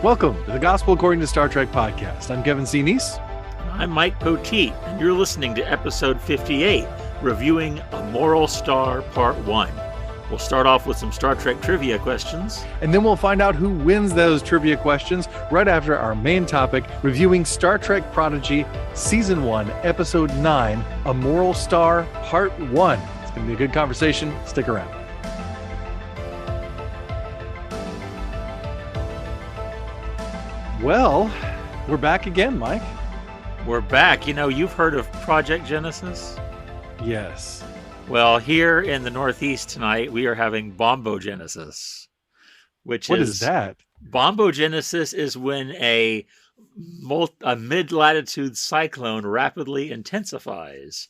Welcome to the Gospel According to Star Trek podcast. I'm Kevin C. Neese. I'm Mike Poteet, and you're listening to episode 58, reviewing A Moral Star Part 1. We'll start off with some Star Trek trivia questions. And then we'll find out who wins those trivia questions right after our main topic, reviewing Star Trek Prodigy Season 1, Episode 9, A Moral Star Part 1. It's going to be a good conversation. Stick around. Well, we're back again, Mike. We're back. You know, you've heard of Project Genesis? Yes. Well, here in the Northeast tonight, we are having Bombogenesis, which What is that? Bombogenesis is when a mid-latitude cyclone rapidly intensifies,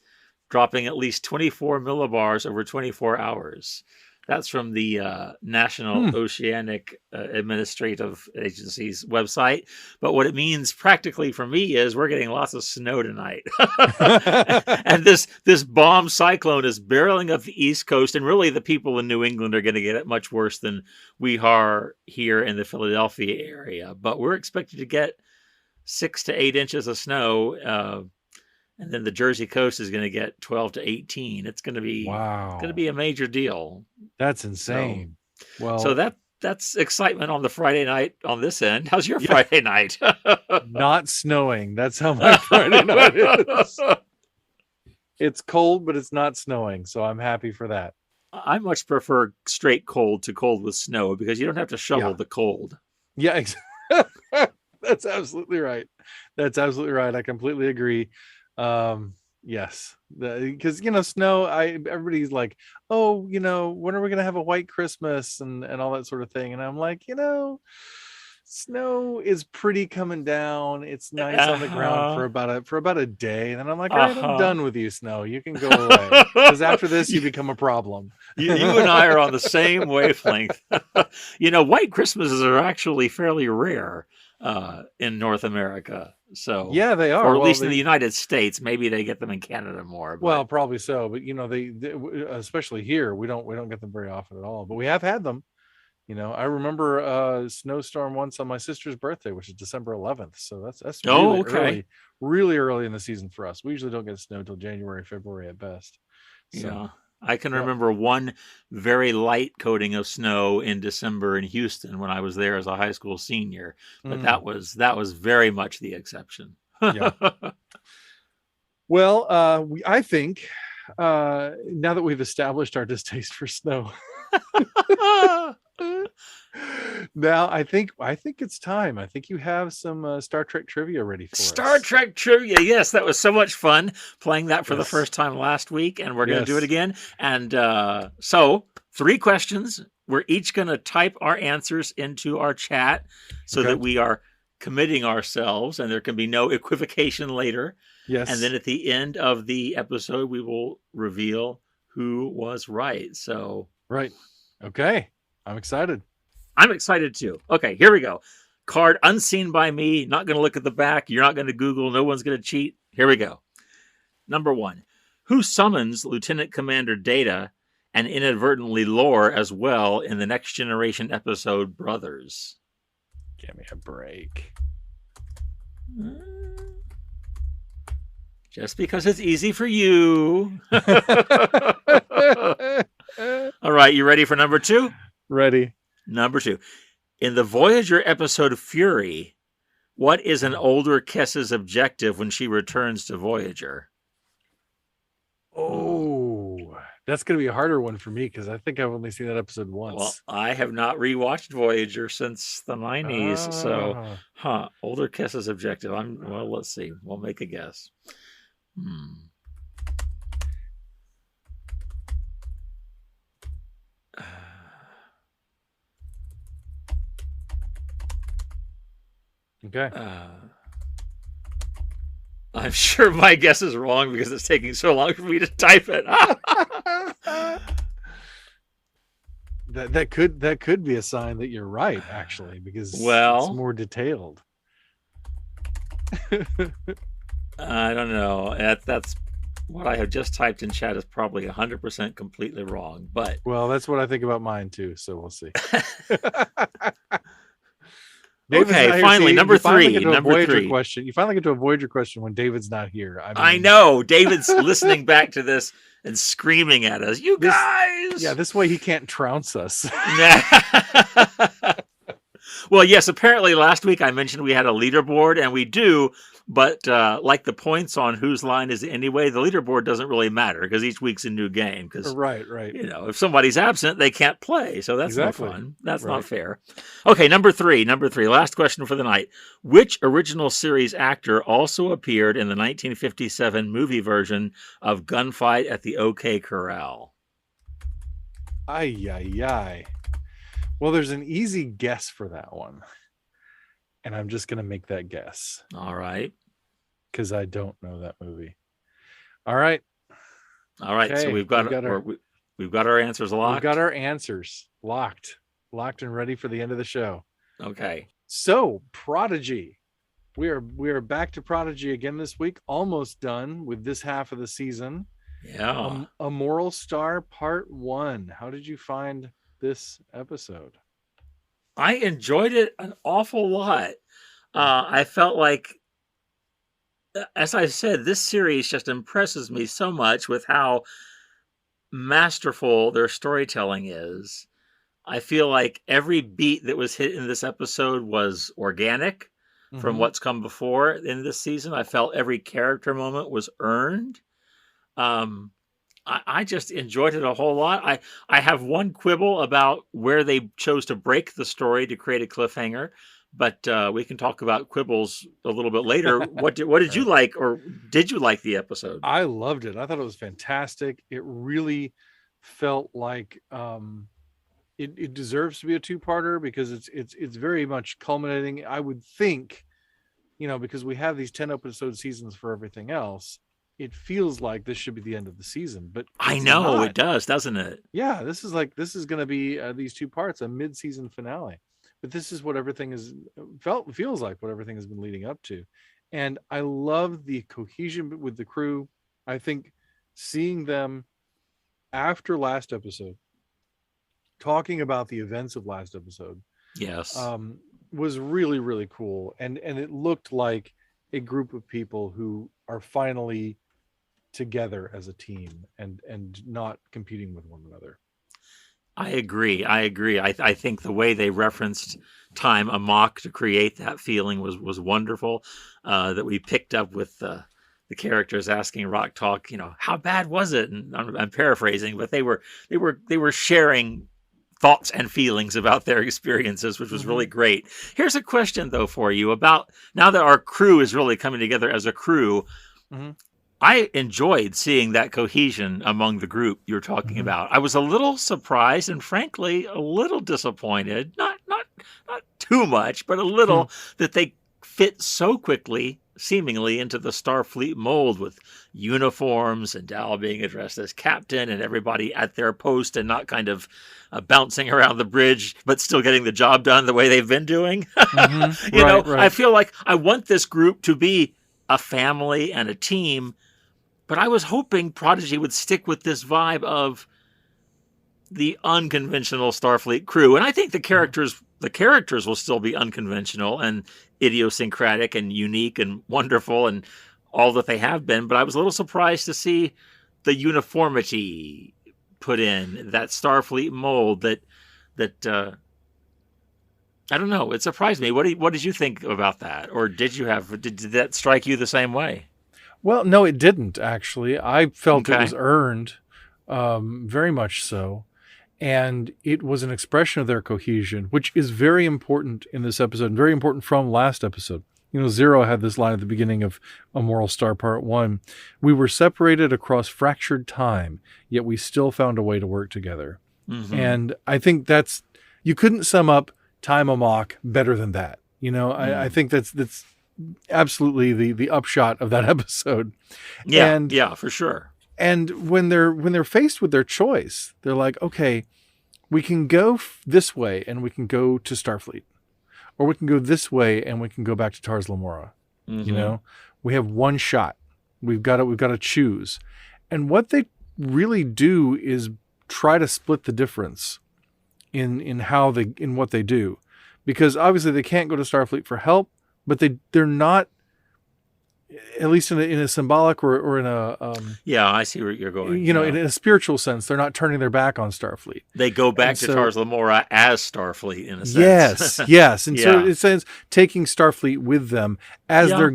dropping at least 24 millibars over 24 hours. That's from the National Oceanic Administrative Agency's website. But what it means practically for me is we're getting lots of snow tonight. And this bomb cyclone is barreling up the East Coast. And really the people in New England are going to get it much worse than we are here in the Philadelphia area. But we're expected to get 6 to 8 inches of snow. And then the Jersey coast is going to get 12 to 18. It's going to be It's going to be a major deal. That's insane. So that's excitement on the Friday night on this end. How's your Friday night? Not snowing. That's how my Friday night is. It's cold, but it's not snowing. So I'm happy for that. I much prefer straight cold to cold with snow because you don't have to shovel the cold. Yeah, that's absolutely right. That's absolutely right. I completely agree. Yes, because snow, everybody's like, oh, when are we gonna have a white Christmas and all that sort of thing, and I'm like, snow is pretty coming down. It's nice on the ground for about a day, and then I'm like, all right, I'm done with you, snow. You can go away, because after this you become a problem. You and I are on the same wavelength. White Christmases are actually fairly rare in North America. So yeah, they are, or at least in the United States. Maybe they get them in Canada more. But... Well, probably so. But they especially here, we don't get them very often at all. But we have had them. I remember a snowstorm once on my sister's birthday, which is December 11th. So that's really early in the season for us. We usually don't get snow till January, February at best. So, yeah. I can remember one very light coating of snow in December in Houston when I was there as a high school senior, but that was very much the exception. Yeah. Well, I think now that we've established our distaste for snow, now I think it's time. I think you have some Star Trek trivia ready for us. Star Trek trivia, yes, that was so much fun playing that for the first time last week, and we're going to do it again. And so 3 questions. We're each going to type our answers into our chat so that we are committing ourselves, and there can be no equivocation later. Yes. And then at the end of the episode, we will reveal who was right. So right. Okay. I'm excited. I'm excited too. Okay, here we go. Card unseen by me. Not going to look at the back. You're not going to Google. No one's going to cheat. Here we go. Number 1. Who summons Lieutenant Commander Data and inadvertently Lore as well in the Next Generation episode Brothers? Give me a break. Just because it's easy for you. All right, you ready for number 2? Ready. Number 2. In the Voyager episode Fury, what is an older Kess's objective when she returns to Voyager? Oh, that's going to be a harder one for me because I think I've only seen that episode once. Well, I have not rewatched Voyager since the 90s. So, older Kess's objective. Let's see. We'll make a guess. Okay. I'm sure my guess is wrong because it's taking so long for me to type it. That could be a sign that you're right, actually, because it's more detailed. I don't know. That's what I have just typed in chat is probably 100% completely wrong. But well, that's what I think about mine too. So we'll see. David's Okay, not here. finally, See, number you finally get three. to Number avoid your three. question. You finally get to avoid your question when David's not here. I I mean, know David's listening back to this and screaming at us. You this, guys. this way he can't trounce us. Well, yes, apparently last week I mentioned we had a leaderboard, and we do, but like the points on whose line is it anyway, the leaderboard doesn't really matter because each week's a new game. Because, right. if somebody's absent, they can't play. So that's Exactly. no fun. That's Right. not fair. Okay, number three. Last question for the night. Which original series actor also appeared in the 1957 movie version of Gunfight at the OK Corral? Ay. Well, there's an easy guess for that one. And I'm just going to make that guess. All right. Because I don't know that movie. All right. Okay, so we've got our answers locked. We've got our answers locked and ready for the end of the show. Okay. So, Prodigy. We are back to Prodigy again this week. Almost done with this half of the season. Yeah. A Moral Star Part 1. How did you find this episode? I enjoyed it an awful lot. I felt like, as I said, this series just impresses me so much with how masterful their storytelling is. I feel like every beat that was hit in this episode was organic from what's come before in this season. I felt every character moment was earned. I just enjoyed it a whole lot. I have one quibble about where they chose to break the story to create a cliffhanger, but we can talk about quibbles a little bit later. What did you like, or did you like the episode? I loved it. I thought it was fantastic. It really felt like it deserves to be a two-parter because it's very much culminating. I would think, because we have these 10-episode seasons for everything else, it feels like this should be the end of the season, but I know it does, doesn't it? Yeah, this is going to be these two parts, a mid-season finale. But this is what everything feels like what everything has been leading up to. And I love the cohesion with the crew. I think seeing them after last episode, talking about the events of last episode, yes, was really, really cool. And it looked like a group of people who are finally together as a team and not competing with one another. I agree. I think the way they referenced time amok to create that feeling was wonderful. That we picked up with the characters asking Rock Talk, how bad was it? And I'm paraphrasing, but they were sharing thoughts and feelings about their experiences, which was really great. Here's a question though for you about now that our crew is really coming together as a crew. I enjoyed seeing that cohesion among the group you're talking about. I was a little surprised and frankly a little disappointed, not too much, but a little that they fit so quickly seemingly into the Starfleet mold with uniforms and Dal being addressed as captain and everybody at their post and not kind of bouncing around the bridge, but still getting the job done the way they've been doing. Right. I feel like I want this group to be a family and a team, but I was hoping Prodigy would stick with this vibe of the unconventional Starfleet crew. And I think the characters will still be unconventional and idiosyncratic and unique and wonderful and all that they have been. But I was a little surprised to see the uniformity put in, that Starfleet mold that I don't know. It surprised me. What did you think about that? Or did that strike you the same way? Well, no, it didn't actually. I felt it was earned, very much so. And it was an expression of their cohesion, which is very important in this episode and very important from last episode. Zero had this line at the beginning of A Moral Star Part 1. We were separated across fractured time, yet we still found a way to work together. And I think you couldn't sum up Time Amok better than that. I think that's absolutely the upshot of that episode. Yeah, for sure. And when they're faced with their choice, they're like, okay, we can go this way and we can go to Starfleet, or we can go this way and we can go back to Tars Lamora. We have one shot. We've got to choose. And what they really do is try to split the difference in what they do, because obviously they can't go to Starfleet for help, but they're not, at least in a symbolic or in a Yeah, I see where you're going. in a spiritual sense, they're not turning their back on Starfleet. They go back And to so, Tars Lamora as Starfleet in a sense. yes, and so Yeah. it says taking Starfleet with them as Yeah. their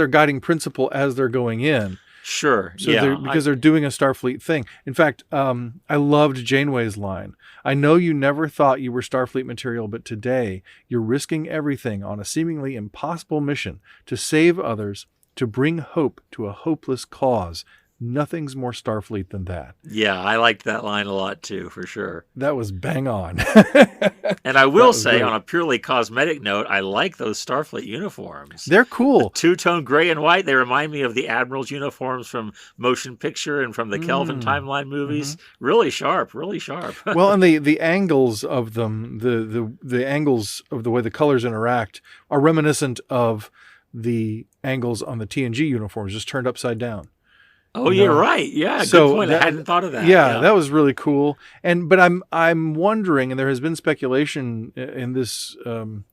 guiding principle as they're going in. Sure. So Yeah. because they're doing a Starfleet thing. In fact, I loved Janeway's line. I know you never thought you were Starfleet material, but today you're risking everything on a seemingly impossible mission to save others, to bring hope to a hopeless cause. Nothing's more Starfleet than that. Yeah, I liked that line a lot too, for sure. That was bang on. And I will say, great. on a purely cosmetic note, I like those Starfleet uniforms. They're cool. Two-tone gray and white. They remind me of the Admiral's uniforms from Motion Picture and from the Kelvin timeline movies. Really sharp, really sharp. Well, and the angles of them, the angles of the way the colors interact are reminiscent of the angles on the TNG uniforms, just turned upside down. Oh, you're right. Yeah, So good point. I hadn't thought of that. Yeah, that was really cool. But I'm wondering, and there has been speculation in this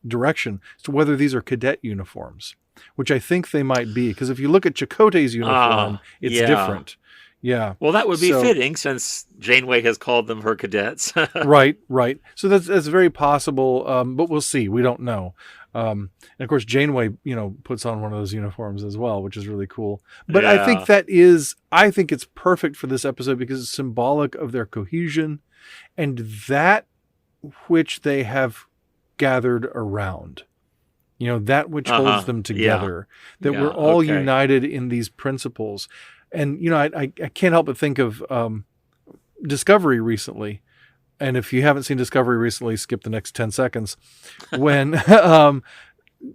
direction as to whether these are cadet uniforms, which I think they might be, because if you look at Chakotay's uniform, it's different. Yeah. Well, that would be fitting since Janeway has called them her cadets. Right. So that's very possible, but we'll see. We don't know. And of course, Janeway, puts on one of those uniforms as well, which is really cool. But I think I think it's perfect for this episode because it's symbolic of their cohesion and that which they have gathered around. That which holds them together. That we're all united in these principles. And, I can't help but think of Discovery recently. And if you haven't seen Discovery recently, skip the next 10 seconds. When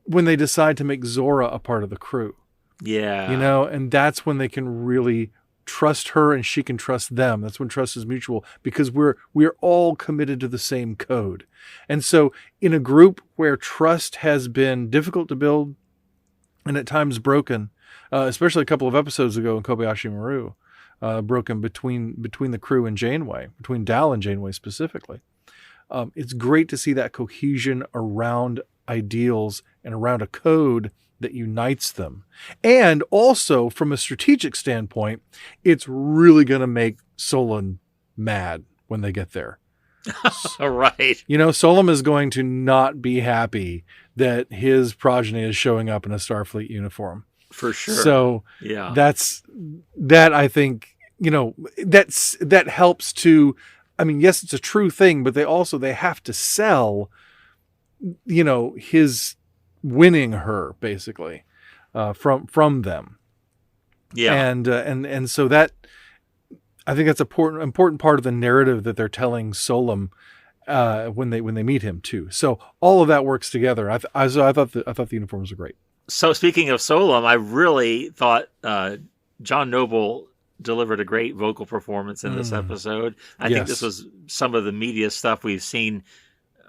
they decide to make Zora a part of the crew. Yeah. And that's when they can really trust her and she can trust them. That's when trust is mutual because we're all committed to the same code. And so in a group where trust has been difficult to build and at times broken, especially a couple of episodes ago in Kobayashi Maru, broken between the crew and Janeway, between Dal and Janeway specifically. It's great to see that cohesion around ideals and around a code that unites them. And also, from a strategic standpoint, it's really going to make Solon mad when they get there. Right. Solon is going to not be happy that his progeny is showing up in a Starfleet uniform. For sure. So yeah, that I think, that helps to, yes, it's a true thing, but they have to sell, his winning her basically, from them. Yeah. And so that, I think that's important part of the narrative that they're telling Solom, when they meet him too. So all of that works together. I thought the uniforms were great. So speaking of Solom, I really thought John Noble delivered a great vocal performance in this episode. I think this was some of the media stuff we've seen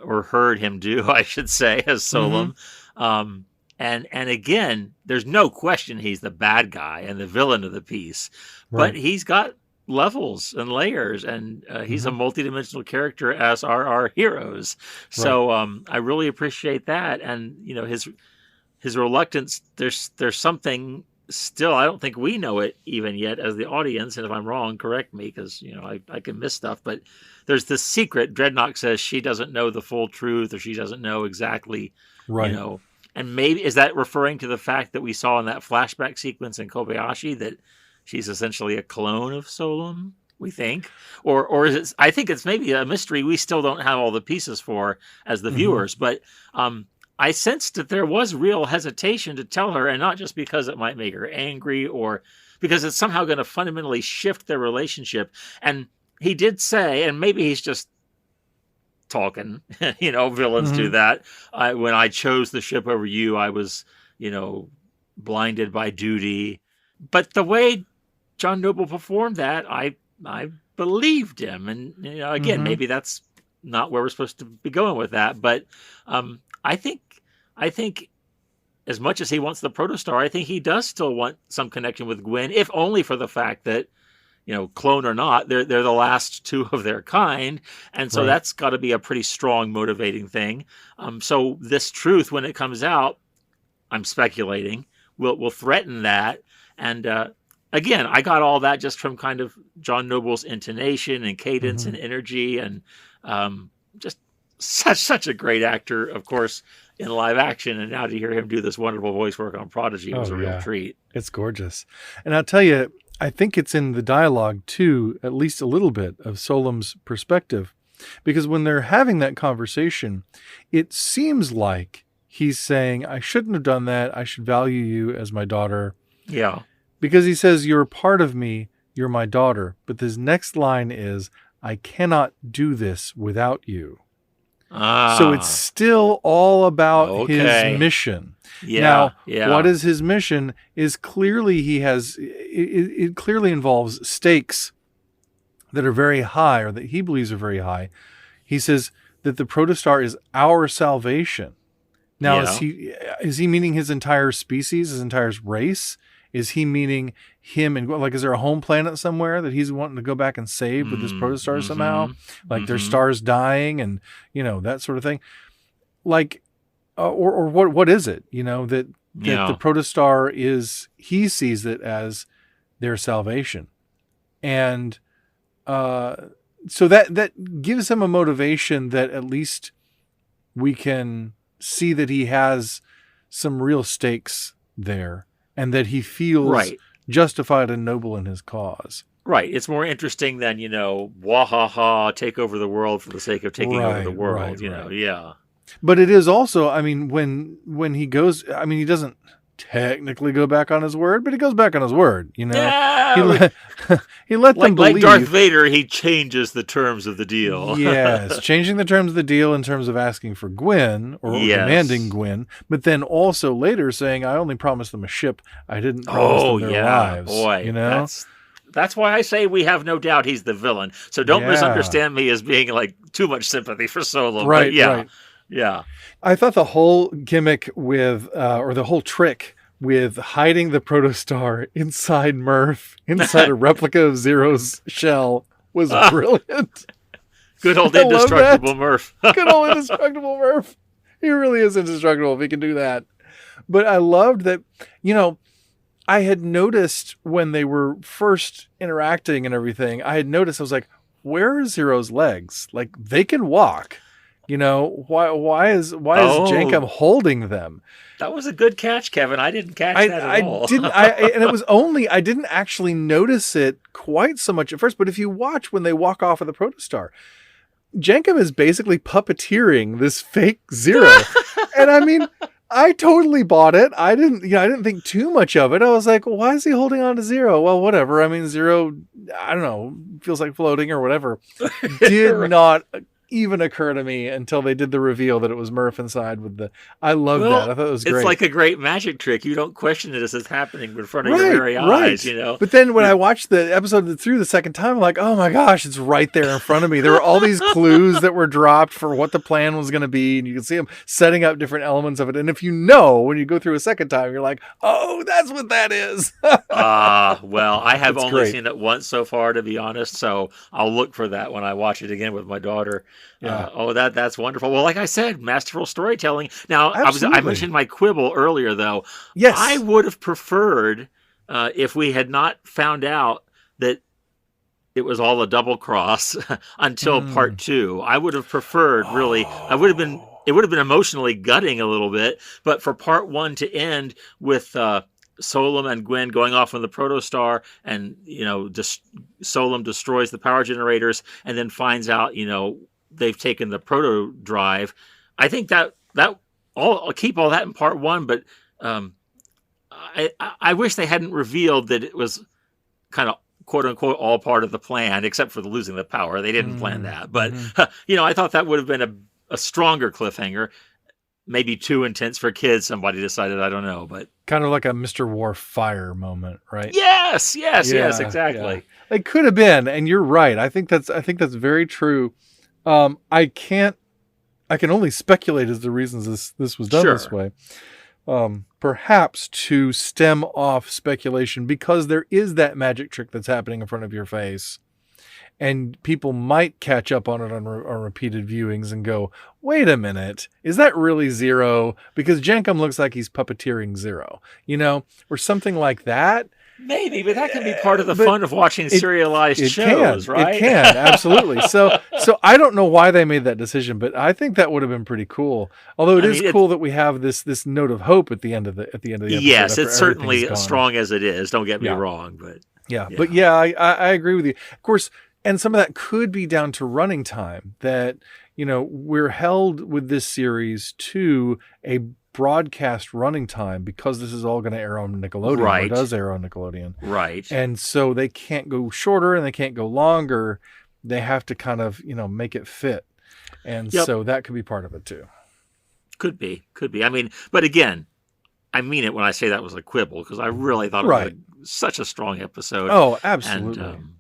or heard him do, I should say, as Solom. And again, there's no question he's the bad guy and the villain of the piece, but he's got levels and layers, and he's a multidimensional character, as are our heroes. So I really appreciate that, and his reluctance. There's something still. I don't think we know it even yet as the audience, and if I'm wrong, correct me, because I can miss stuff. But there's this secret. Dreadnought says she doesn't know the full truth, or she doesn't know exactly, And maybe is that referring to the fact that we saw in that flashback sequence in Kobayashi that she's essentially a clone of Solom, we think? Or is it, I think it's maybe a mystery we still don't have all the pieces for as the viewers, but I sensed that there was real hesitation to tell her, and not just because it might make her angry or because it's somehow going to fundamentally shift their relationship. And he did say, and maybe he's just talking, villains do that. When I chose the ship over you, I was, blinded by duty. But the way John Noble performed that, I believed him. And again, maybe that's not where we're supposed to be going with that. But I think as much as he wants the protostar, I think he does still want some connection with Gwen, if only for the fact that clone or not, they're the last two of their kind, and so Right. that's got to be a pretty strong motivating thing. So this truth, when it comes out, I'm speculating, will threaten that. And again, I got all that just from kind of John Noble's intonation and cadence Hmm. and energy, and just such a great actor, of course, in live action. And now to hear him do this wonderful voice work on Prodigy was Oh a real yeah, treat. it's gorgeous. And I'll tell you, I think it's in the dialogue too, at least a little bit of Solom's perspective, because when they're having that conversation, it seems like he's saying, I shouldn't have done that. I should value you as my daughter. Yeah. Because he says, you're a part of me. You're my daughter. But this next line is, I cannot do this without you. So it's Ah. still all about his Okay. mission. Yeah. Now, Yeah. what is his mission is clearly it clearly involves stakes that are very high, or that he believes are very high. He says that the protostar is our salvation. Now, Yeah. is he meaning his entire species, his entire race? Is he meaning him, and like, is there a home planet somewhere that he's wanting to go back and save with this protostar somehow? Like their stars dying and, that sort of thing. Like, or what is it? That the protostar he sees it as their salvation. And so that gives him a motivation that at least we can see that he has some real stakes there, and that he feels justified and noble in his cause. Right. It's more interesting than, wahaha, take over the world for the sake of taking over the world, yeah. But it is also, I mean, when he goes, I mean, he doesn't technically go back on his word, but he goes back on his word, Yeah, he let them believe. Like Darth Vader, he changes the terms of the deal. Yes, changing the terms of the deal in terms of asking for Gwyn or demanding Gwyn, but then also later saying, I only promised them a ship. I didn't promise them their lives. Boy, That's why I say we have no doubt he's the villain. So don't misunderstand me as being like too much sympathy for Solo. Right, right. Yeah. I thought the whole gimmick with, or the whole trick with hiding the protostar inside Murph, inside a replica of Zero's shell, was brilliant. Good old indestructible Murph. Good old indestructible Murph. He really is indestructible if he can do that. But I loved that, I had noticed when they were first interacting and everything, I was like, where are Zero's legs? Like, they can walk. Why is Jankum holding them? That was a good catch, Kevin. I didn't catch that at all. And it was only, I didn't actually notice it quite so much at first, but if you watch when they walk off of the protostar, Jankum is basically puppeteering this fake Zero. And I mean, I totally bought it. I didn't think too much of it. I was like, well, why is he holding on to Zero? Well, whatever. I mean, Zero, I don't know, feels like floating or whatever. Did not even occur to me until they did the reveal that it was Murph inside with the. I love that. I thought it was great. It's like a great magic trick. You don't question it as it's happening in front of your very eyes, But then when I watched the episode through the second time, I'm like, oh my gosh, it's right there in front of me. There were all these clues that were dropped for what the plan was going to be, and you can see them setting up different elements of it. And if when you go through a second time, you're like, oh, that's what that is. Well, I have only seen it once so far, to be honest. So I'll look for that when I watch it again with my daughter. Yeah. That's wonderful. Well, like I said, masterful storytelling. Now, I mentioned my quibble earlier, though. Yes, I would have preferred if we had not found out that it was all a double cross until part 2. I would have preferred, really. It would have been emotionally gutting a little bit, but for part 1 to end with Solom and Gwyn going off on the protostar, and Solom destroys the power generators, and then finds out they've taken the proto drive. I think that I'll keep all that in part 1, but I wish they hadn't revealed that it was kind of quote unquote all part of the plan, except for the losing the power. They didn't plan that, but I thought that would have been a stronger cliffhanger. Maybe too intense for kids, somebody decided. I don't know, but kind of like a Mr. Worf fire moment, right? Yes, exactly. Yeah. It could have been, and you're right. I think that's very true. I can only speculate as the reasons this was done this way. perhaps to stem off speculation, because there is that magic trick that's happening in front of your face. And people might catch up on it on repeated viewings and go, wait a minute, is that really Zero? Because Jenkem looks like he's puppeteering Zero, or something like that. Maybe, but that can be part of the fun of watching serialized shows, right? It can, absolutely. So I don't know why they made that decision, but I think that would have been pretty cool. Although it is cool that we have this note of hope at the end of the episode. Yes, it's certainly as strong as it is. Don't get me wrong, but I agree with you. Of course, and some of that could be down to running time, that we're held with this series to a broadcast running time because this is all going to air on Nickelodeon. Right. Or does air on Nickelodeon. Right. And so they can't go shorter and they can't go longer. They have to kind of, make it fit. And so that could be part of it too. Could be. I mean, but again, I mean it when I say that was a quibble, because I really thought it was such a strong episode. Oh, absolutely. And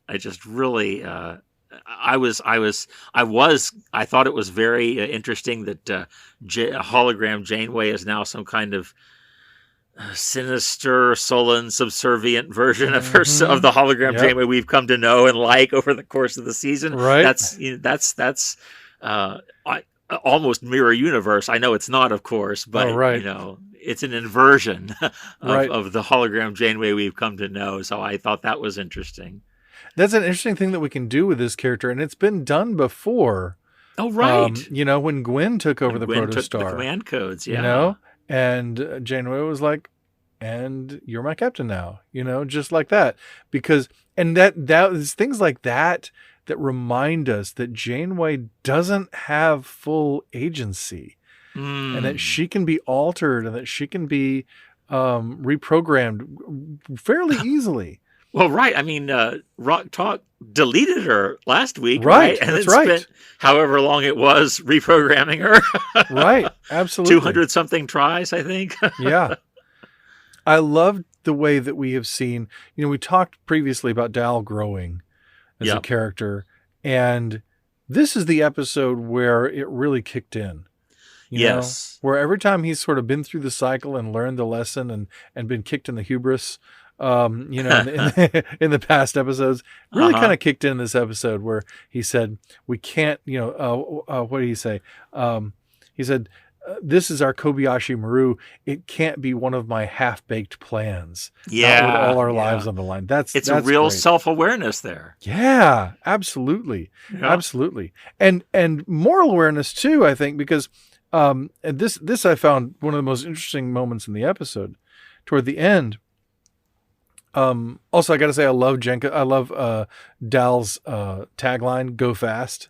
I just really, I thought it was very interesting that hologram Janeway is now some kind of sinister, sullen, subservient version of her, of the hologram Janeway we've come to know and like over the course of the season. Right. That's almost mirror universe. I know it's not, of course, but it's an inversion of the hologram Janeway we've come to know. So I thought that was interesting. That's an interesting thing that we can do with this character, and it's been done before. Oh, right. When Gwen took over the Protostar. The command codes, and Janeway was like, and you're my captain now, just like that. Because, and that is things like that remind us that Janeway doesn't have full agency, and that she can be altered, and that she can be reprogrammed fairly easily. Well, right. I mean, Rock Talk deleted her last week, right? And then spent however long it was reprogramming her. Right. Absolutely. 200-something tries, I think. Yeah. I loved the way that we have seen, we talked previously about Dal growing as a character, and this is the episode where it really kicked in. Yes. Where every time he's sort of been through the cycle and learned the lesson and been kicked in the hubris, in the past episodes, really kind of kicked in this episode where he said, we can't, what did he say? He said, this is our Kobayashi Maru. It can't be one of my half-baked plans. Yeah. Not with all our lives on the line. That's a real great. Self-awareness there. Yeah, absolutely. Yeah. Absolutely. And moral awareness too, I think, because, and this I found one of the most interesting moments in the episode toward the end. Also, I got to say, I love Dal's tagline, "Go fast."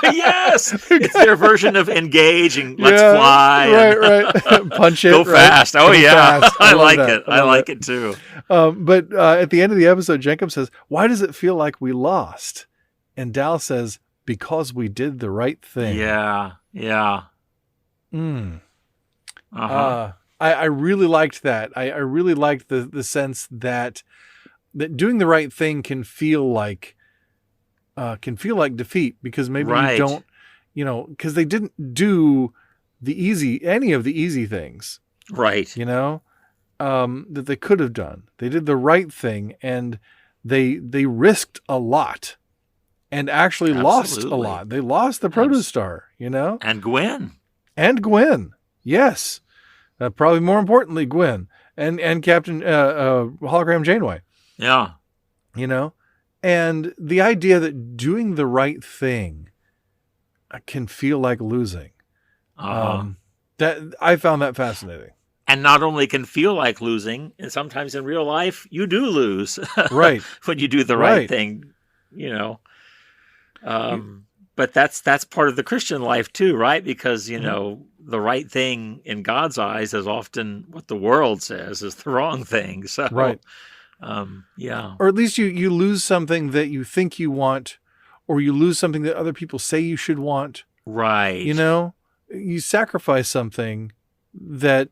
Yes, it's their version of engage and let's fly. Right. Punch it. Go fast. Oh, Go fast. I like it. I like it too. But at the end of the episode, Jenkem says, "Why does it feel like we lost?" And Dal says, "Because we did the right thing." Yeah. I really liked that. I really liked the sense that doing the right thing can feel like defeat, because maybe you don't, because they didn't do any of the easy things. Right. That they could have done. They did the right thing, and they risked a lot and actually lost a lot. They lost the Protostar, And Gwen. Yes. Probably more importantly, Gwen and Captain Hologram Janeway. Yeah. And the idea that doing the right thing can feel like losing. That I found that fascinating. And not only can feel like losing, and sometimes in real life you do lose. Right. When you do the right thing, But that's part of the Christian life too, right? Because, the right thing in God's eyes is often what the world says is the wrong thing. So, right. Or at least you lose something that you think you want, or you lose something that other people say you should want. Right. You sacrifice something that,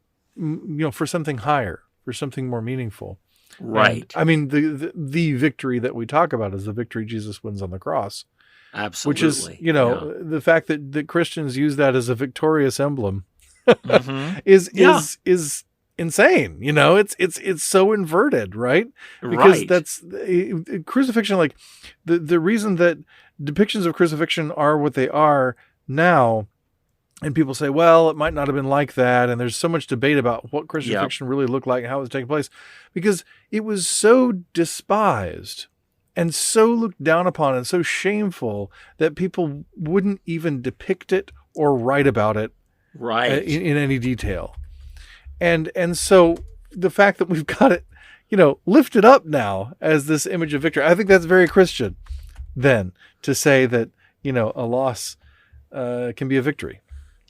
for something higher, for something more meaningful. Right. And, I mean, the victory that we talk about is the victory Jesus wins on the cross. Absolutely. Which is, the fact that Christians use that as a victorious emblem Mm-hmm. is Yeah. insane. You know, it's so inverted, right? Because Right. that's crucifixion. Like the reason that depictions of crucifixion are what they are now, and people say, well, it might not have been like that, and there's so much debate about what Yep. crucifixion really looked like and how it was taking place, because it was so despised and so looked down upon and so shameful that people wouldn't even depict it or write about it Right. in any detail. And so the fact that we've got it, lifted up now as this image of victory, I think that's very Christian then, to say that, a loss can be a victory.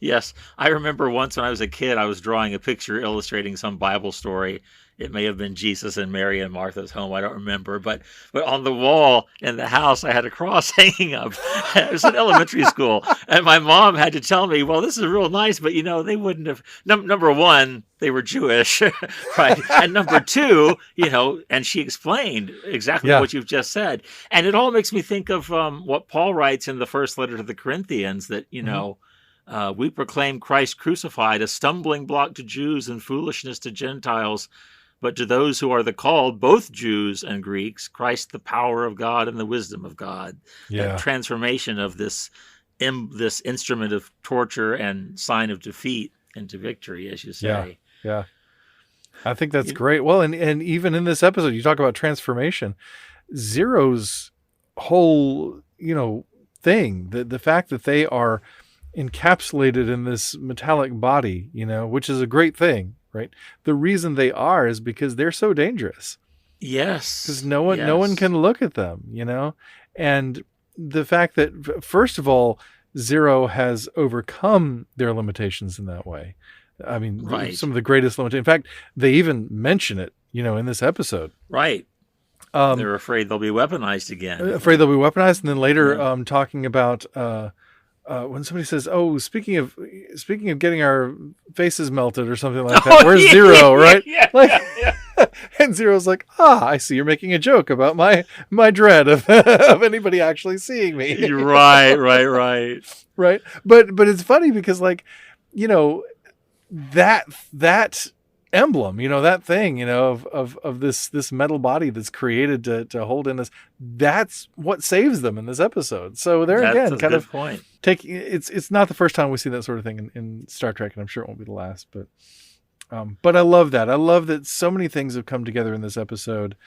Yes, I remember once when I was a kid, I was drawing a picture illustrating some Bible story. It may have been Jesus and Mary and Martha's home. I don't remember, but on the wall in the house, I had a cross hanging up. It was in elementary school, and my mom had to tell me, "Well, this is real nice, but they wouldn't have." Number one, they were Jewish, right? And number two, and she explained exactly Yeah. what you've just said, and it all makes me think of what Paul writes in the first letter to the Corinthians, that we proclaim Christ crucified, a stumbling block to Jews and foolishness to Gentiles. But to those who are the called, both Jews and Greeks, Christ the power of God and the wisdom of God. Yeah. That transformation of this instrument of torture and sign of defeat into victory, as you say. Yeah. I think that's great. Well, and even in this episode, you talk about transformation. Zero's whole, thing, the fact that they are encapsulated in this metallic body, which is a great thing, right? The reason they are is because they're so dangerous. Yes. Because no one can look at them, and the fact that, first of all, Zero has overcome their limitations in that way. I mean, right. Some of the greatest limitations. In fact, they even mention it, in this episode. Right. They're afraid they'll be weaponized again. Afraid they'll be weaponized, and then later, talking about when somebody says, "Oh, speaking of getting our faces melted or something like that, where's Zero?" Right? Yeah. And Zero's like, I see you're making a joke about my dread of anybody actually seeing me. Right. Right. But it's funny because, like, that emblem, that thing, of this metal body that's created to hold in this, that's what saves them in this episode. So they're again kind of point. Taking it's not the first time we see that sort of thing in Star Trek, and I'm sure it won't be the last, but I love that. I love that so many things have come together in this episode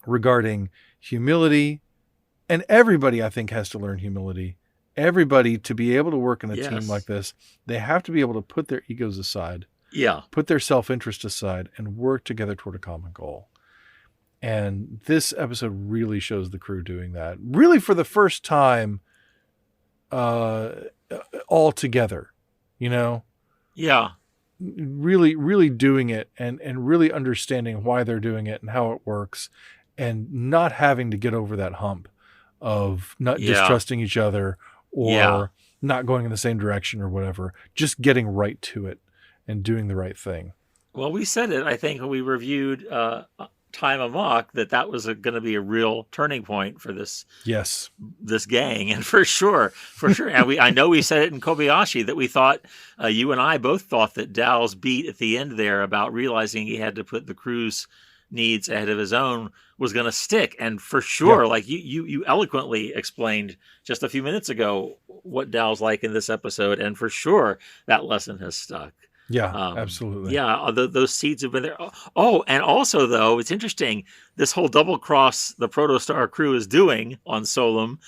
regarding humility, and everybody, I think, has to learn humility. Everybody, to be able to work in a team like this, they have to be able to put their egos aside, put their self-interest aside, and work together toward a common goal. And this episode really shows the crew doing that, really for the first time, all together, really, really doing it and really understanding why they're doing it and how it works, and not having to get over that hump of not distrusting each other or not going in the same direction or whatever, just getting right to it and doing the right thing. Well, we said it, I think, when we reviewed Time Amok, that was going to be a real turning point for this gang, and for sure. And I know we said it in Kobayashi that we thought, you and I both thought, that Dal's beat at the end there about realizing he had to put the crew's needs ahead of his own was going to stick. And for sure, like you eloquently explained just a few minutes ago what Dal's like in this episode, and for sure that lesson has stuck. Yeah, absolutely. Yeah, those seeds have been there. Oh, and also, though, it's interesting, this whole double cross the Protostar crew is doing on Solum,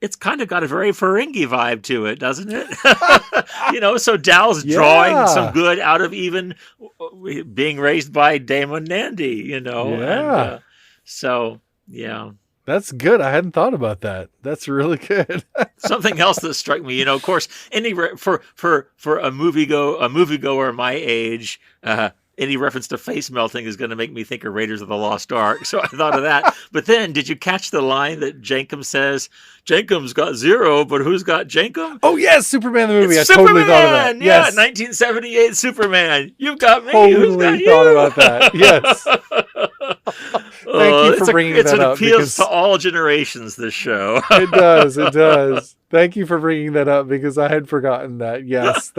it's kind of got a very Ferengi vibe to it, doesn't it? So Dal's drawing some good out of even being raised by Damon Nandi, Yeah. And, that's good. I hadn't thought about that. That's really good. Something else that struck me, of course, for a moviegoer my age, any reference to face melting is going to make me think of Raiders of the Lost Ark. So I thought of that. But then, did you catch the line that Jankum says? Jankum's got Zero, but who's got Jankum? Oh, yes, Superman the movie. It's I Superman! Totally thought of that. Yeah, yes. 1978 Superman. You've got me. Totally Who's got thought you? about that. Yes. Thank you for bringing that up. It appeals to all generations, this show. It does. Thank you for bringing that up, because I had forgotten that. Yes,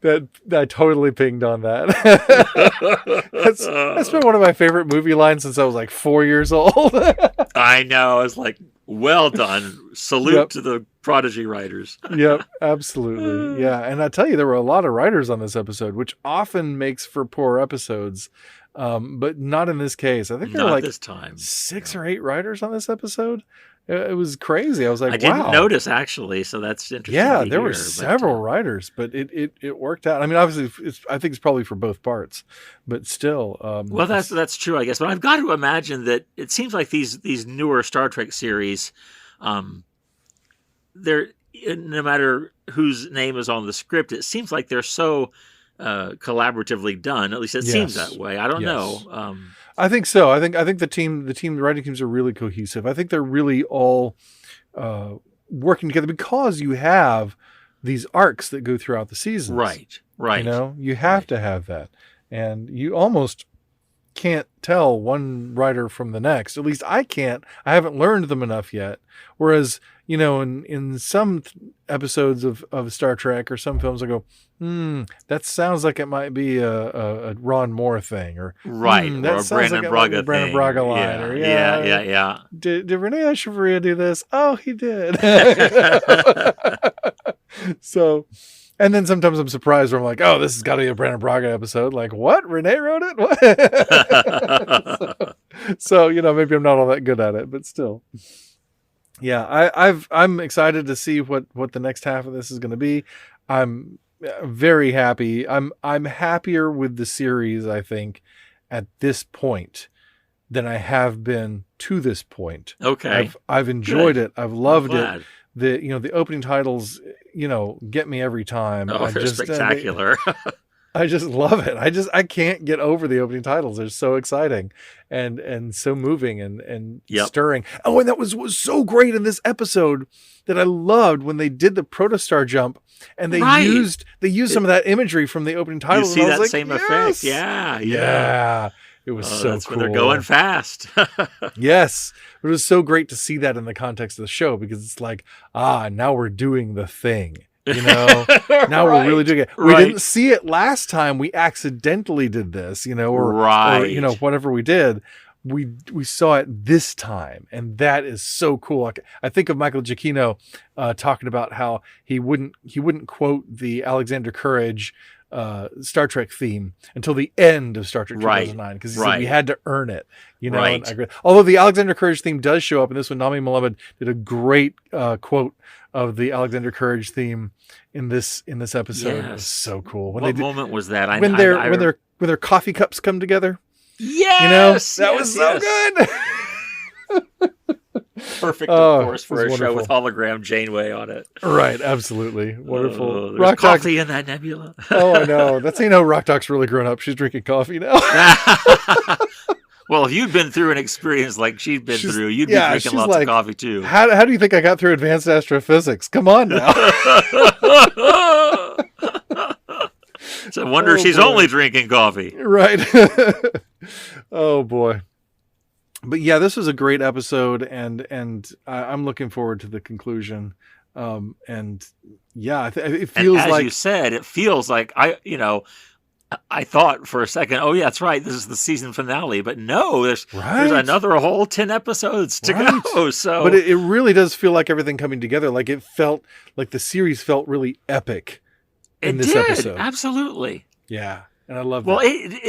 That I totally pinged on that. That's been one of my favorite movie lines since I was like 4 years old. I know. It's like, well done. Salute to the Prodigy writers. Yep, absolutely. Yeah, and I tell you, there were a lot of writers on this episode, which often makes for poor episodes, but not in this case. I think there were like this time. 6 or 8 writers on this episode. It was crazy. I was like, I didn't notice, actually, so that's interesting. Yeah, there were several writers, but it worked out. I mean, obviously, I think it's probably for both parts, but still. Well, that's true, I guess. But I've got to imagine that it seems like these newer Star Trek series, they're, no matter whose name is on the script, it seems like they're so collaboratively done. At least it seems that way. I don't know. I think so. I think the writing teams are really cohesive. I think they're really all working together because you have these arcs that go throughout the seasons. Right. You know, you have to have that, and you almost can't tell one writer from the next. At least I can't. I haven't learned them enough yet. Whereas, you know, in some episodes of Star Trek or some films, I go, that sounds like it might be a Ron Moore thing, or that or a Brandon like Braga Brandon Braga line, or yeah. Did Rene Echevarria do this? Oh, he did. So. And then sometimes I'm surprised where I'm like, oh, this has got to be a Brandon Braga episode. Like, what? Renee wrote it? What? so, you know, maybe I'm not all that good at it, but still. Yeah, I'm excited to see what the next half of this is going to be. I'm very happy. I'm happier with the series, I think, at this point than I have been to this point. Okay. I've enjoyed it. I've loved it. The opening titles, you know, get me every time. Oh, they're spectacular. I just love it. I can't get over the opening titles. They're so exciting and so moving and stirring. Oh, and that was so great in this episode that I loved when they did the protostar jump and they used some of that imagery from the opening titles. You see that same effect. Yeah. It was so that's cool. When they're going fast. Yes. It was so great to see that in the context of the show because it's like, now we're doing the thing. You know, now we're really doing it. We didn't see it last time. We accidentally did this, you know, or you know, whatever we did. We saw it this time, and that is so cool. Like, I think of Michael Giacchino talking about how he wouldn't quote the Alexander Courage Star Trek theme until the end of Star Trek 2009 because he said we had to earn it, you know. And I agree. Although the Alexander Courage theme does show up in this one, Nami Malemed did a great quote of the Alexander Courage theme in this episode. Yes. It was so cool. What moment was that? When their coffee cups come together. Yes, you know, that was so good. Perfect, of course, for a show with hologram Janeway on it. Right, absolutely. Wonderful. There's coffee in that nebula. Oh, I know. That's how you know Rock Talk's really grown up. She's drinking coffee now. Well, if you'd been through an experience like she'd been through, you'd be drinking lots of coffee too. How do you think I got through advanced astrophysics? Come on now. It's a wonder she's only drinking coffee. Right. Oh, boy. But yeah, this was a great episode, and I'm looking forward to the conclusion. And yeah, it feels and as like you said, it feels like I thought for a second, oh yeah, that's right, this is the season finale. But no, there's another whole 10 episodes to go. So, but it really does feel like everything coming together. Like it felt like the series felt really epic in this episode. Absolutely. Yeah, and I love that. Well,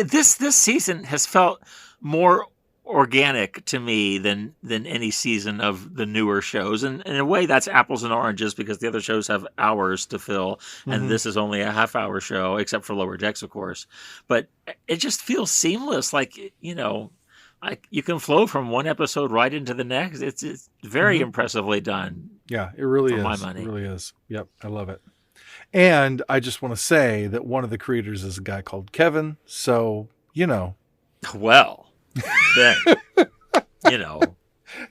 this season has felt more organic to me than any season of the newer shows, and in a way that's apples and oranges because the other shows have hours to fill and this is only a half-hour show, except for Lower Decks, of course. But it just feels seamless, like, you know, like you can flow from one episode right into the next. It's very impressively done. Yeah, it really is. For my money. It really is. Yep, I love it. And I just want to say that one of the creators is a guy called Kevin, so you know. Well, then, you know,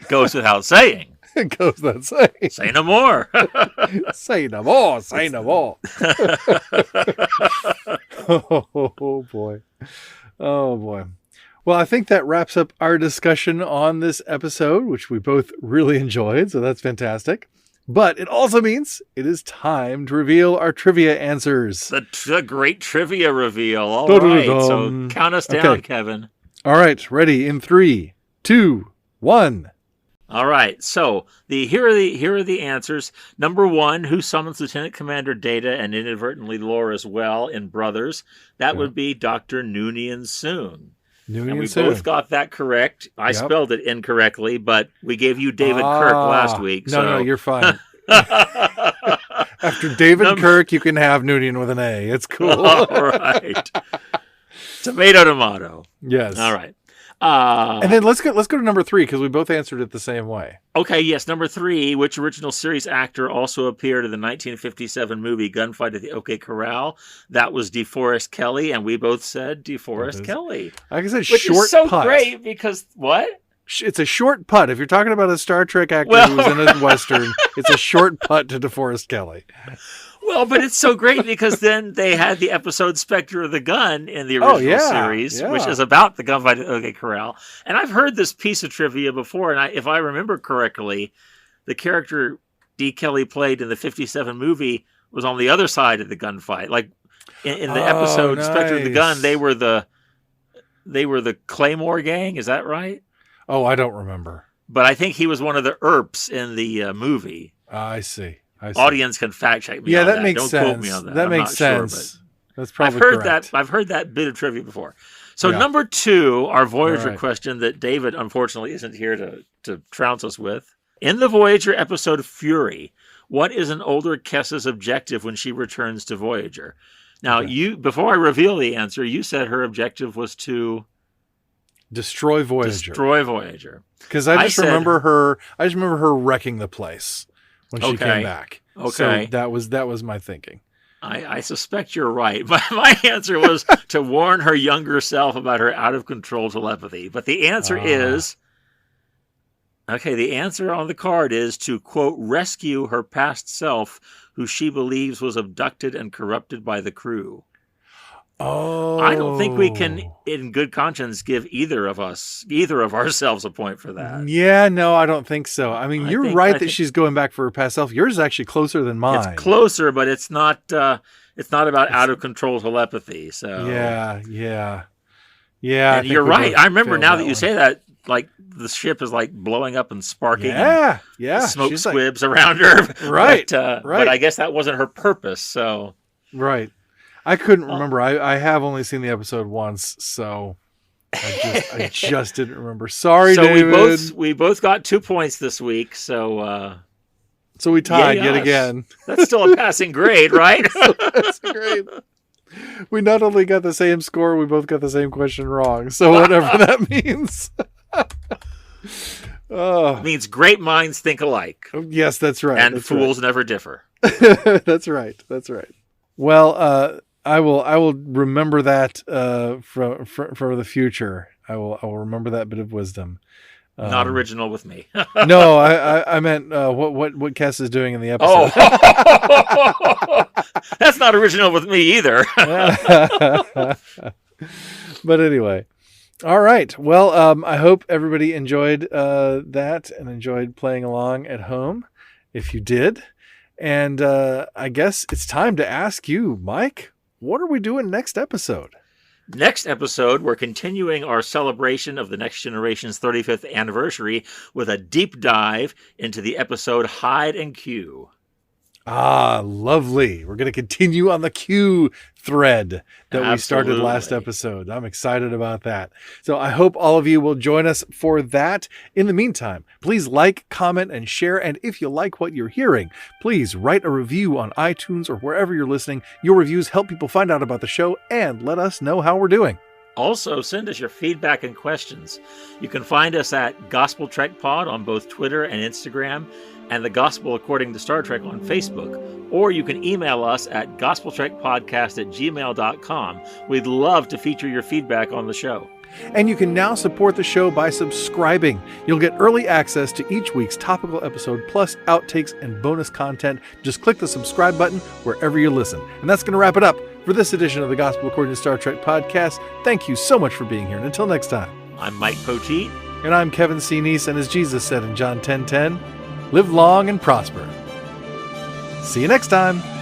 goes without saying. It goes without saying. Say no more. Say no more. Say no more. Oh, boy. Oh, boy. Well, I think that wraps up our discussion on this episode, which we both really enjoyed. So that's fantastic. But it also means it is time to reveal our trivia answers. The great trivia reveal. All Dun-dun-dun-dun. right, so count us down, Okay. Kevin. All right, ready in 3, 2, 1. All right, so here are the answers. Number 1, who summons Lieutenant Commander Data and inadvertently Lore as well in Brothers? That would be Dr. Noonien Soon. And we both got that correct. I spelled it incorrectly, but we gave you David Kirk last week. No, you're fine. After David Kirk, you can have Noonien with an A. It's cool. All right. Tomato. Yes. All right. And then let's go to number 3 because we both answered it the same way. Okay, yes, number 3, which original series actor also appeared in the 1957 movie Gunfight at the OK Corral? That was DeForest Kelley, and we both said DeForest Kelley. Like I said, which short is so putt. Great because what? It's a short putt. If you're talking about a Star Trek actor who was in a Western, it's a short putt to DeForest Kelley. Well, but it's so great because then they had the episode Spectre of the Gun in the original series, which is about the gunfight at OK Corral. And I've heard this piece of trivia before, and if I remember correctly, the character D. Kelly played in the 57 movie was on the other side of the gunfight. Like in the episode Spectre of the Gun, they were the Claymore gang. Is that right? Oh, I don't remember. But I think he was one of the Earps in the movie. I see. Audience can fact check me. Yeah, on that makes sense. Don't quote me on that. That I'm makes sense. Sure, that's probably correct. I've heard that bit of trivia before. So number 2, our Voyager question that David unfortunately isn't here to trounce us with. In the Voyager episode Fury, what is an older Kessa's objective when she returns to Voyager? Now, before I reveal the answer, you said her objective was to destroy Voyager. Because I just remember her wrecking the place when she came back. Okay. So that was my thinking. I suspect you're right. My answer was to warn her younger self about her out-of-control telepathy. But the answer is... Okay, the answer on the card is to, quote, rescue her past self, who she believes was abducted and corrupted by the crew. Oh. I don't think we can, in good conscience, give either of ourselves a point for that. Yeah, no, I don't think so. I mean, you're right that she's going back for her past self. Yours is actually closer than mine. It's closer, but it's not about out of control telepathy. So yeah. And you're right. I remember now that you say that, like the ship is like blowing up and sparking. Yeah. Smoke squibs around her. Right. But I guess that wasn't her purpose. So right. I couldn't remember. I have only seen the episode once, so I just didn't remember. Sorry, David. we both got 2 points this week, so we tied yet again. That's still a passing grade, right? That's great. We not only got the same score, we both got the same question wrong. So whatever that means. It means great minds think alike. Yes, that's right. And fools never differ. That's right. Well, I will remember that for the future. I will remember that bit of wisdom. Not original with me. No, I meant what Kess is doing in the episode. Oh, that's not original with me either. But anyway, all right. Well, I hope everybody enjoyed that and enjoyed playing along at home. If you did, and I guess it's time to ask you, Mike, what are we doing next episode? Next episode, we're continuing our celebration of the Next Generation's 35th anniversary with a deep dive into the episode Hide and Q. Ah, lovely. We're going to continue on the Q thread that we started last episode. I'm excited about that. So I hope all of you will join us for that. In the meantime, please like, comment, and share. And if you like what you're hearing, please write a review on iTunes or wherever you're listening. Your reviews help people find out about the show and let us know how we're doing. Also, send us your feedback and questions. You can find us at Gospel Trek Pod on both Twitter and Instagram, and The Gospel According to Star Trek on Facebook. Or you can email us at gospeltrekpodcast@gmail.com. We'd love to feature your feedback on the show. And you can now support the show by subscribing. You'll get early access to each week's topical episode, plus outtakes and bonus content. Just click the subscribe button wherever you listen. And that's going to wrap it up for this edition of the Gospel According to Star Trek podcast. Thank you so much for being here. And until next time, I'm Mike Poteet. And I'm Kevin C. Neese. And as Jesus said in John 10:10, live long and prosper. See you next time.